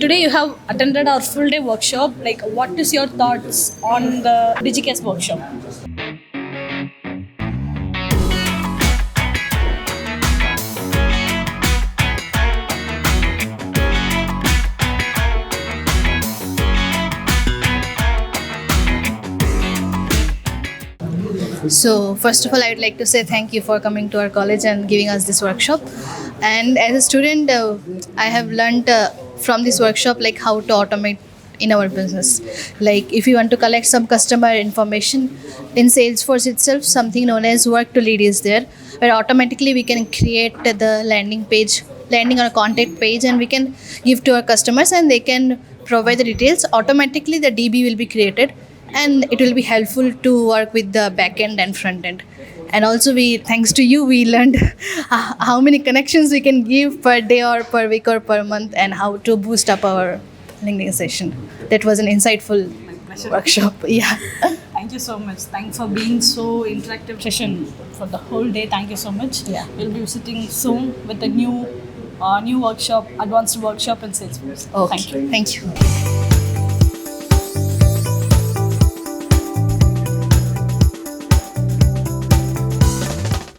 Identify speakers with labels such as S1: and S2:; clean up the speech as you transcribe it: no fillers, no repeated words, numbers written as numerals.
S1: today you have attended our full day workshop. Like, what is your thoughts on the Digikas workshop?
S2: So, first of all, I would like to say thank you for coming to our college and giving us this workshop. And as a student, I have learned from this workshop like how to automate in our business. Like if you want to collect some customer information in Salesforce itself, something known as work to lead is there, where automatically we can create the landing on a contact page, and we can give to our customers, and they can provide the details. Automatically, the DB will be created, and it will be helpful to work with the back end and front end. And also, we thanks to you, we learned how many connections we can give per day or per week or per month, and how to boost up our LinkedIn session. That was an insightful workshop. Yeah.
S1: Thank you so much. Thanks for being so interactive session for the whole day. Thank you so much.
S2: Yeah.
S1: We'll be visiting soon with a new workshop, advanced workshop in Salesforce.
S2: Okay.
S1: Thank you.
S2: Thank you.